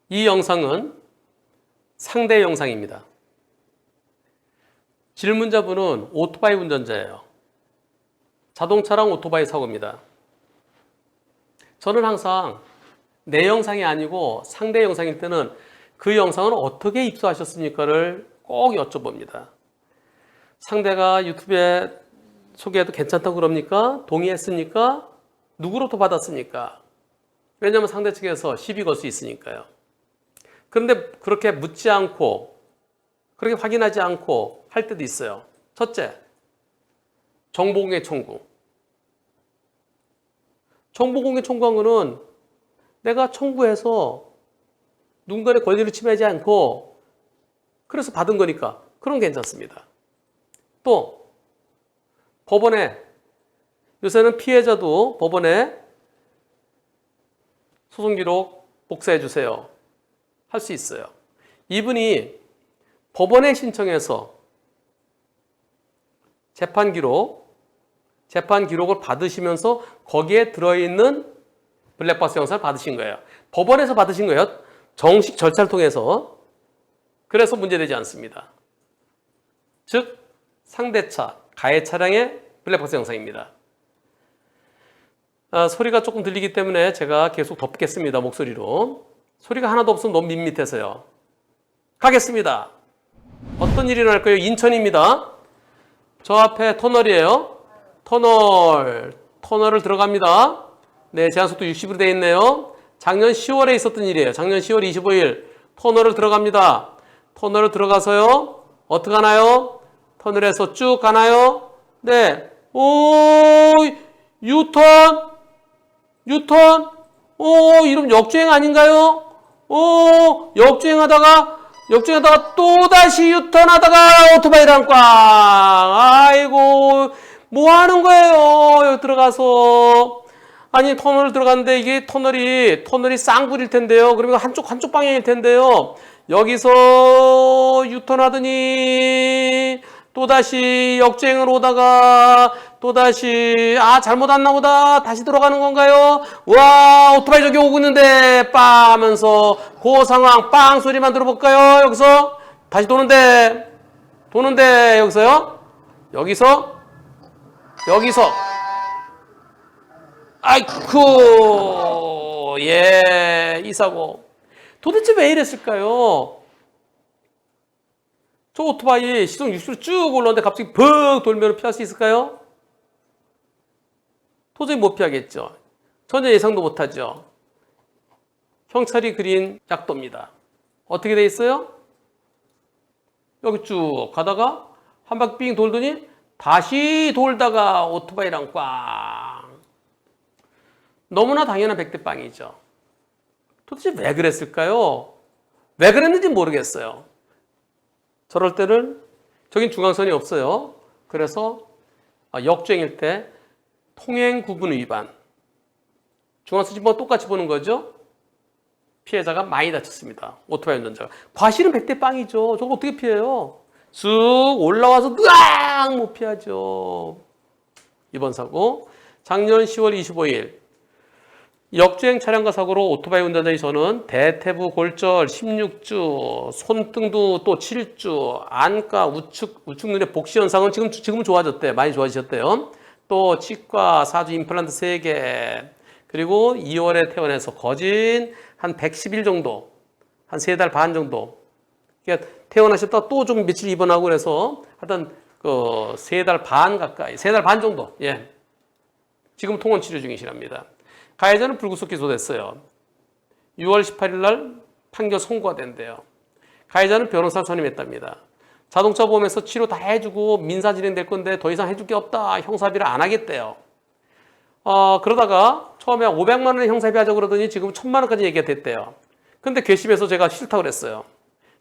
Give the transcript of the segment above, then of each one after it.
이 영상은 상대 영상입니다. 질문자분은 오토바이 운전자예요. 자동차랑 오토바이 사고입니다. 저는 항상 내 영상이 아니고 상대 영상일 때는 그 영상을 어떻게 입수하셨습니까를 꼭 여쭤봅니다. 상대가 유튜브에 소개해도 괜찮다고 그럽니까? 동의했습니까? 누구로부터 받았습니까? 왜냐하면 상대 측에서 시비 걸 수 있으니까요. 그런데 그렇게 묻지 않고 그렇게 확인하지 않고 할 때도 있어요. 첫째, 정보공개 청구. 정보공개 청구한 거는 내가 청구해서 누군가의 권리를 침해하지 않고 그래서 받은 거니까 그건 괜찮습니다. 또 법원에 요새는 피해자도 법원에 소송 기록 복사해 주세요 할 수 있어요. 이분이 법원에 신청해서 재판 기록을 받으시면서 거기에 들어있는 블랙박스 영상을 받으신 거예요. 법원에서 받으신 거예요. 정식 절차를 통해서. 그래서 문제되지 않습니다. 즉 상대차, 가해 차량의 블랙박스 영상입니다. 소리가 조금 들리기 때문에 제가 계속 덮겠습니다. 목소리로. 소리가 하나도 없으면 너무 밋밋해서요. 가겠습니다. 어떤 일이 일어날까요? 인천입니다. 저 앞에 터널이에요. 터널을 들어갑니다. 네, 제한속도 60으로 되어 있네요. 작년 10월에 있었던 일이에요. 작년 10월 25일 터널을 들어갑니다. 터널을 들어가서요. 어떻게 하나요? 터널에서 쭉 가나요? 네. 유턴. 이러면 역주행 아닌가요? 역주행하다가 또다시 유턴하다가 오토바이랑 꽝. 아이고, 뭐 하는 거예요? 여기 들어가서. 아니, 터널 들어갔는데 이게 터널이 쌍굴일 텐데요. 그러면 한쪽 방향일 텐데요. 여기서 유턴하더니 또다시 역주행을 오다가 또다시 잘못 왔나 보다 다시 들어가는 건가요? 와, 오토바이 저기 오고 있는데 빵 하면서 그 상황 빵 소리만 들어볼까요? 여기서 다시 도는데 여기서 아이쿠, 이 사고 도대체 왜 이랬을까요? 저 오토바이 시속 60으로 쭉 올라오는데 갑자기 벅 돌면 피할 수 있을까요? 도저히 못 피하겠죠. 전혀 예상도 못하죠. 경찰이 그린 약도입니다. 어떻게 돼 있어요? 여기 쭉 가다가 한 바퀴 삥 돌더니 다시 돌다가 오토바이랑 꽝. 너무나 당연한 백대빵이죠. 도대체 왜 그랬을까요? 왜 그랬는지 모르겠어요. 저럴 때는 저긴 중앙선이 없어요. 그래서 역주행일 때 통행구분 위반. 중앙선 지번 똑같이 보는 거죠. 피해자가 많이 다쳤습니다. 오토바이 운전자가. 과실은 백대빵이죠. 저거 어떻게 피해요? 쑥 올라와서 으악 못 피하죠. 이번 사고 작년 10월 25일 역주행 차량과 사고로 오토바이 운전자의 저는 대퇴부 골절 16주, 손등도 또 7주, 안과 우측 눈의 복시 현상은 지금은 좋아졌대요. 많이 좋아지셨대요. 또 치과, 사주 임플란트 3개, 그리고 2월에 퇴원해서 거진 한 110일 정도, 한 3달 반 정도. 그러니까 퇴원하셨다 또 좀 며칠 입원하고 그래서 하여튼 3달 반 가까이, 3달 반 정도. 예. 지금 통원 치료 중이시랍니다. 가해자는 불구속 기소됐어요. 6월 18일 날 판결 선고가 된대요. 가해자는 변호사 선임했답니다. 자동차 보험에서 치료 다 해주고 민사 진행될 건데 더 이상 해줄 게 없다. 형사비를 안 하겠대요. 그러다가 처음에 500만 원의 형사비 하자고 그러더니 지금 1000만 원까지 얘기가 됐대요. 근데 괘씸해서 제가 싫다고 그랬어요.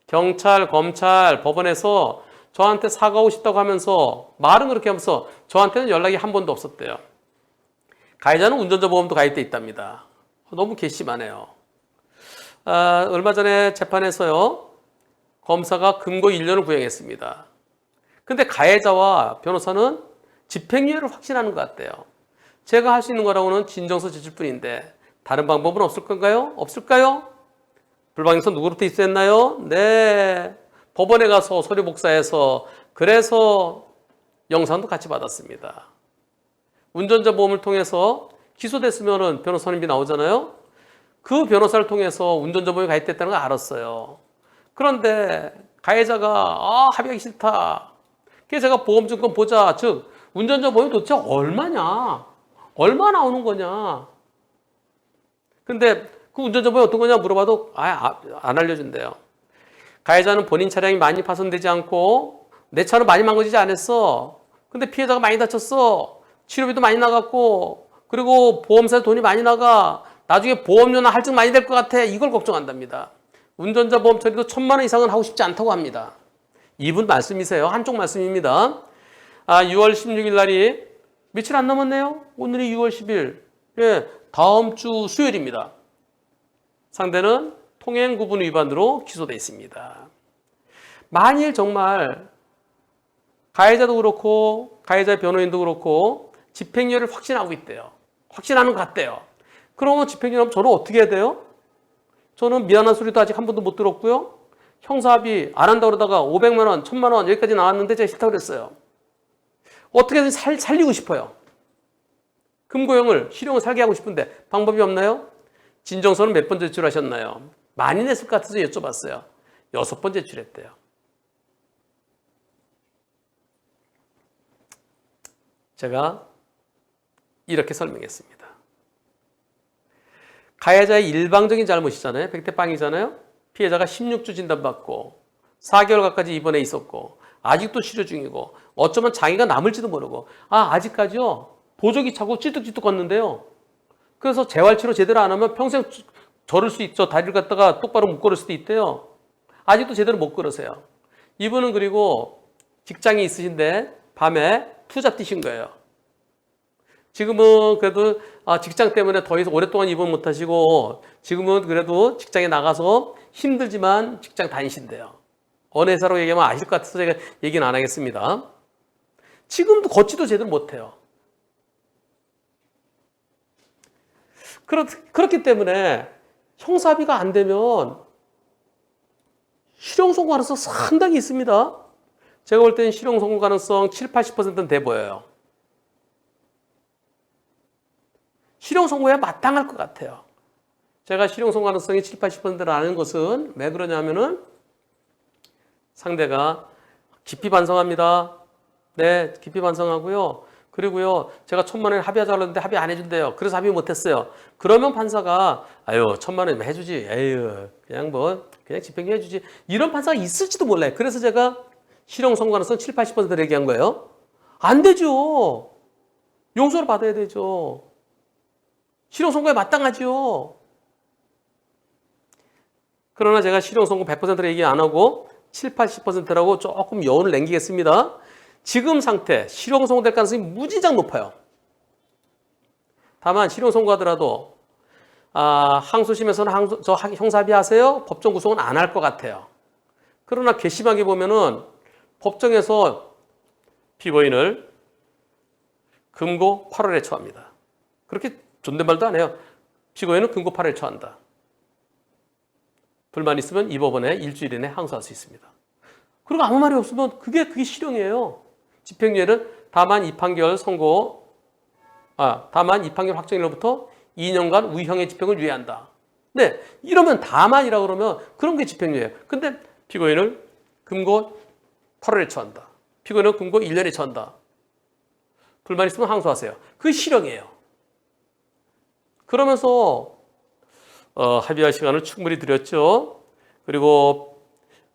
경찰, 검찰, 법원에서 저한테 사과하고 싶다고 하면서 말은 그렇게 하면서 저한테는 연락이 한 번도 없었대요. 가해자는 운전자 보험도 가입돼 있답니다. 너무 괘씸하네요. 얼마 전에 재판에서요. 검사가 금고 1년을 구형했습니다. 근데 가해자와 변호사는 집행유예를 확신하는 것 같대요. 제가 할 수 있는 거라고는 진정서 제출 뿐인데 다른 방법은 없을 건가요? 없을까요? 불방에서 누구로부터 입수했나요? 네. 법원에 가서 서류 복사해서 그래서 영상도 같이 받았습니다. 운전자 보험을 통해서 기소됐으면 변호사 선임비 나오잖아요. 그 변호사를 통해서 운전자 보험이 가입됐다는 걸 알았어요. 그런데 가해자가 합의하기 싫다. 그래서 제가 보험증권 보자. 즉 운전자 보험이 도대체 얼마냐? 얼마 나오는 거냐? 근데 그 운전자 보험이 어떤 거냐 물어봐도 안 알려준대요. 가해자는 본인 차량이 많이 파손되지 않고 내 차는 많이 망가지지 않았어. 근데 피해자가 많이 다쳤어. 치료비도 많이 나갔고 그리고 보험사에 돈이 많이 나가. 나중에 보험료나 할증 많이 될 것 같아. 이걸 걱정한답니다. 운전자 보험 처리도 1,000만 원 이상은 하고 싶지 않다고 합니다. 이분 말씀이세요. 한쪽 말씀입니다. 6월 16일 날이 며칠 안 남았네요. 오늘이 6월 10일. 예, 다음 주 수요일입니다. 상대는 통행구분 위반으로 기소되어 있습니다. 만일 정말 가해자도 그렇고 가해자 변호인도 그렇고 집행유예를 확신하고 있대요. 확신하는 것 같대요. 그러면 집행유예하면 저는 어떻게 해야 돼요? 저는 미안한 소리도 아직 한 번도 못 들었고요. 형사합의 안 한다고 그러다가 500만 원, 1,000만 원 여기까지 나왔는데 제가 싫다고 그랬어요. 어떻게든 살리고 싶어요. 금고형을, 실형을 살게 하고 싶은데 방법이 없나요? 진정서는 몇 번 제출하셨나요? 많이 냈을 것 같아서 여쭤봤어요. 6번 제출했대요. 제가 이렇게 설명했습니다. 가해자의 일방적인 잘못이잖아요. 백태빵이잖아요. 피해자가 16주 진단받고 4개월 가까이 입원해 있었고 아직도 치료 중이고 어쩌면 장애가 남을지도 모르고 아직까지요. 보조기 차고 찌뚝찌뚝 걷는데요. 그래서 재활치료 제대로 안 하면 평생 저를 수 있죠. 다리를 갖다가 똑바로 못 걸을 수도 있대요. 아직도 제대로 못 걸으세요. 이분은 그리고 직장이 있으신데 밤에 투잡 뛰신 거예요. 지금은 그래도 직장 때문에 더 이상 오랫동안 입원 못 하시고 지금은 그래도 직장에 나가서 힘들지만 직장 다니신대요. 어느 회사로 얘기하면 아실 것 같아서 제가 얘기는 안 하겠습니다. 지금도 걷지도 제대로 못 해요. 그렇기 때문에 형사합의가 안 되면 실형 선고 가능성 상당히 있습니다. 제가 볼 때는 실형 선고 가능성 7, 80%는 돼 보여요. 실형 선고에 마땅할 것 같아요. 제가 실형 선고 가능성이 7, 80%라는 것은 왜 그러냐면은 상대가 깊이 반성합니다. 네, 깊이 반성하고요. 그리고요, 제가 1,000만 원 합의하자고 했는데 합의 안 해준대요. 그래서 합의 못 했어요. 그러면 판사가, 1,000만 원 해주지. 그냥 집행유예 해주지. 이런 판사가 있을지도 몰라요. 그래서 제가 실형 선고 가능성 7, 80%를 얘기한 거예요. 안 되죠. 용서를 받아야 되죠. 실형 선고에 마땅하죠. 그러나 제가 실형 선고 100%를 얘기 안 하고 7, 80%라고 조금 여운을 남기겠습니다. 지금 상태, 실형 선고될 가능성이 무지장 높아요. 다만 실형 선고하더라도 항소심에서는 형사합의 하세요? 법정 구속은 안 할 것 같아요. 그러나 괘씸하게 보면은 법정에서 피고인을 금고 8월에 처합니다. 그렇게 존댓말도 안 해요. 피고인은 금고 8월에 처한다. 불만 있으면 이 법원에 일주일 이내에 항소할 수 있습니다. 그리고 아무 말이 없으면 그게 실형이에요. 집행유예는 다만 이 판결 확정일로부터 2년간 무형의 집행을 유예한다. 네, 이러면 다만이라고 그러면 그런 게 집행유예예요. 근데 피고인을 금고 8월에 처한다. 피고인은 금고 1년에 처한다. 불만 있으면 항소하세요. 그게 실형이에요. 그러면서 합의할 시간을 충분히 드렸죠. 그리고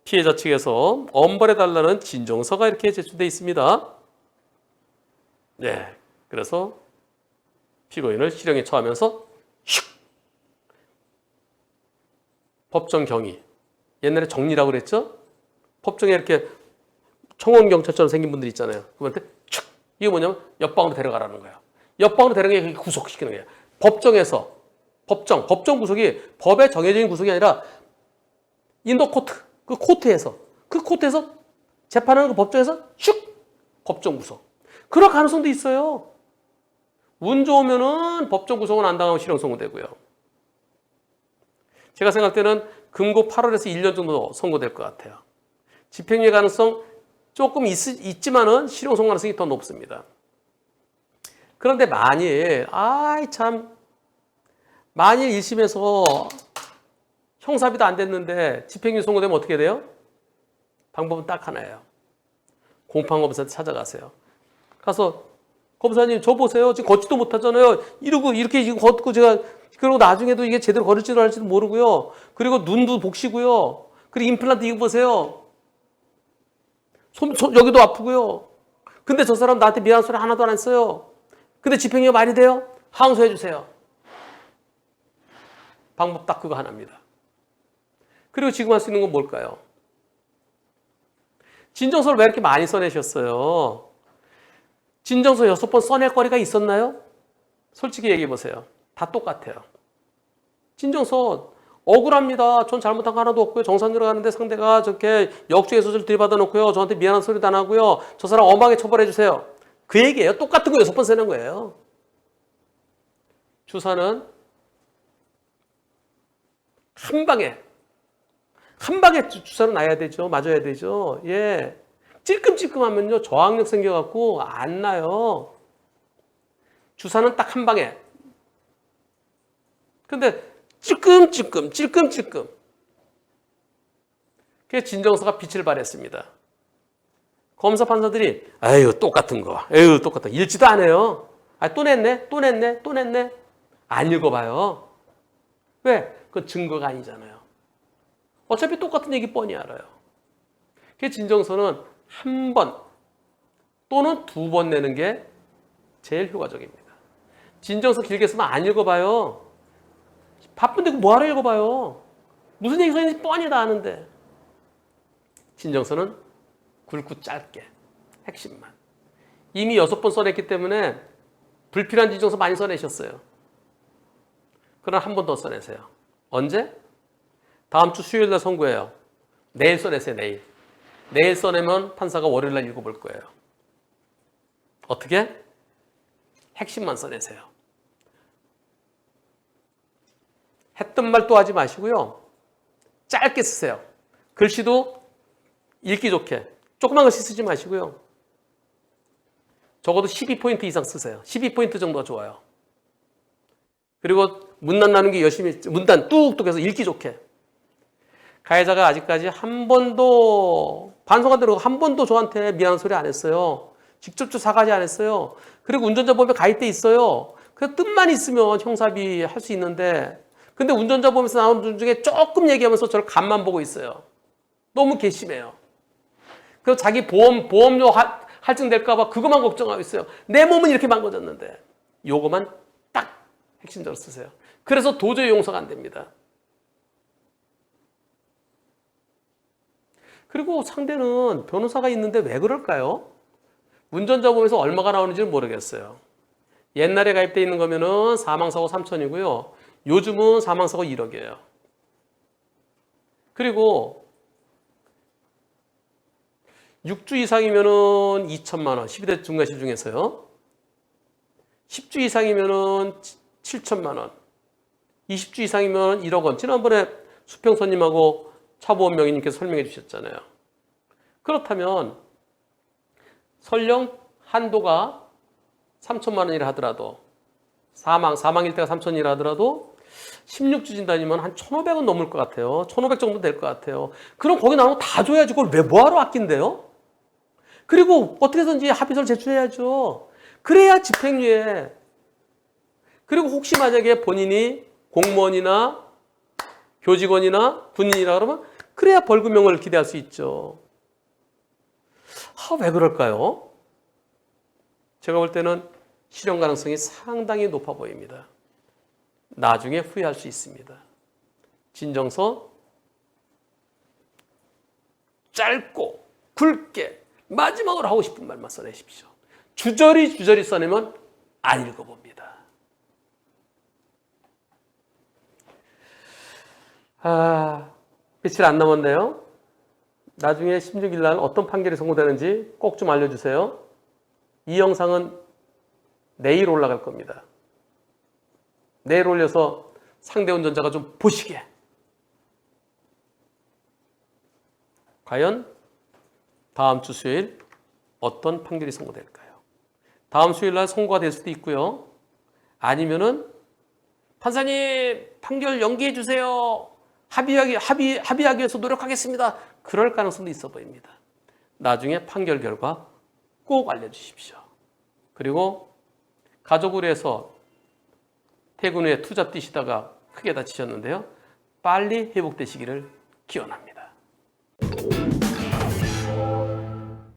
피해자 측에서 엄벌해달라는 진정서가 이렇게 제출되어 있습니다. 네, 그래서 피고인을 실형에 처하면서 슉! 법정 경위. 옛날에 정리라고 그랬죠? 법정에 이렇게 청원경찰처럼 생긴 분들 있잖아요. 그분한테 슉! 이게 뭐냐면 옆방으로 데려가라는 거예요. 옆방으로 데려가게 구속시키는 거예요. 법정에서 법정 구속이 법에 정해진 구속이 아니라 인도 코트, 그 코트에서 재판하는 그 법정에서 슉! 법정 구속. 그럴 가능성도 있어요. 운 좋으면은 법정 구속은 안 당하고 실형 선고되고요. 제가 생각할 때는 금고 8월에서 1년 정도 선고될 것 같아요. 집행유예 가능성 조금 있지만은 실형성 가능성이 더 높습니다. 그런데 만일 만일 1심에서 형사비도 안 됐는데 집행유예 선고되면 어떻게 돼요? 방법은 딱 하나예요. 공판검사한테 찾아가세요. 가서 검사님 저 보세요. 지금 걷지도 못하잖아요. 이렇게 지금 걷고 제가 그리고 나중에도 이게 제대로 걸을지도 할지도 모르고요. 그리고 눈도 복시고요. 그리고 임플란트 이거 보세요. 여기도 아프고요. 근데 저 사람 나한테 미안한 소리 하나도 안 했어요. 근데 집행유예 말이 돼요? 항소해 주세요. 방법 딱 그거 하나입니다. 그리고 지금 할 수 있는 건 뭘까요? 진정서를 왜 이렇게 많이 써내셨어요? 진정서 6번 써낼 거리가 있었나요? 솔직히 얘기해 보세요. 다 똑같아요. 진정서 억울합니다. 전 잘못한 거 하나도 없고요. 정상적으로 가는데 상대가 저렇게 역주행 소리를 들이받아 놓고요. 저한테 미안한 소리도 안 하고요. 저 사람 엄하게 처벌해 주세요. 그 얘기예요. 똑같은 거 6번 쓰는 거예요. 주사는 한 방에 주사를 놔야 되죠. 맞아야 되죠. 예. 찔끔찔끔하면요. 저항력 생겨갖고 안 나요. 주사는 딱 한 방에. 근데 찔끔찔끔. 그래서 진정서가 빛을 발했습니다. 검사 판사들이 똑같은 거. 똑같다. 읽지도 안 해요. 또 냈네. 안 읽어봐요. 왜? 그건 증거가 아니잖아요. 어차피 똑같은 얘기 뻔히 알아요. 그래서 진정서는 한 번 또는 2번 내는 게 제일 효과적입니다. 진정서 길게 쓰면 안 읽어봐요. 바쁜데 뭐하러 읽어봐요. 무슨 얘기 써있는지 뻔히 다 아는데. 진정서는 굵고 짧게 핵심만. 이미 6번 써냈기 때문에 불필요한 진정서 많이 써내셨어요. 그럼 한 번 더 써내세요. 언제? 다음 주 수요일 날 선고해요. 내일 써내세요. 내일 써내면 판사가 월요일 날 읽어볼 거예요. 어떻게? 핵심만 써내세요. 했던 말 또 하지 마시고요. 짧게 쓰세요. 글씨도 읽기 좋게. 조그만 글씨 쓰지 마시고요. 적어도 12포인트 이상 쓰세요. 12포인트 정도가 좋아요. 그리고 문단 나는 게 열심히, 문단 뚝뚝 해서 읽기 좋게. 가해자가 아직까지 한 번도, 반성한 대로 한 번도 저한테 미안한 소리 안 했어요. 직접적 사과하지 안 했어요. 그리고 운전자 보험에 가입돼 있어요. 그 뜻만 있으면 형사비 할 수 있는데, 근데 운전자 보험에서 나오는 분 중에 조금 얘기하면서 저를 간만 보고 있어요. 너무 괘씸해요. 그래서 자기 보험료 할증될까봐 그것만 걱정하고 있어요. 내 몸은 이렇게 망가졌는데. 요거만 딱 핵심적으로 쓰세요. 그래서 도저히 용서가 안 됩니다. 그리고 상대는 변호사가 있는데 왜 그럴까요? 운전자 보험에서 얼마가 나오는지는 모르겠어요. 옛날에 가입되어 있는 거면은 사망사고 3천이고요. 요즘은 사망사고 1억이에요. 그리고 6주 이상이면은 2천만 원, 12대 중과실 중에서요. 10주 이상이면은 7천만 원, 20주 이상이면 1억 원. 지난번에 수평선님하고 차보험명의님께서 설명해 주셨잖아요. 그렇다면 설령 한도가 3천만 원이라 하더라도 사망일 때가 3천이라 하더라도 16주 진단이면 한 1,500원 넘을 것 같아요. 1,500 정도 될 것 같아요. 그럼 거기 나오는 거 다 줘야지 그걸 왜 뭐하러 아낀대요? 그리고 어떻게든지 합의서를 제출해야죠. 그래야 집행유예. 그리고 혹시 만약에 본인이 공무원이나 교직원이나 군인이라 그러면 그래야 벌금형을 기대할 수 있죠. 왜 그럴까요? 제가 볼 때는 실형 가능성이 상당히 높아 보입니다. 나중에 후회할 수 있습니다. 진정서 짧고 굵게 마지막으로 하고 싶은 말만 써내십시오. 주저리 써내면 안 읽어봅니다. 며칠 안 남았네요. 나중에 16일 날 어떤 판결이 선고되는지 꼭 좀 알려주세요. 이 영상은 내일 올라갈 겁니다. 내일 올려서 상대 운전자가 좀 보시게 과연 다음 주 수요일 어떤 판결이 선고될까요? 다음 수요일 날 선고가 될 수도 있고요. 아니면은 판사님 판결 연기해 주세요. 합의하기 위해서 노력하겠습니다. 그럴 가능성도 있어 보입니다. 나중에 판결 결과 꼭 알려주십시오. 그리고 가족으로 해서 퇴근 후에 투잡 뛰시다가 크게 다치셨는데요. 빨리 회복되시기를 기원합니다.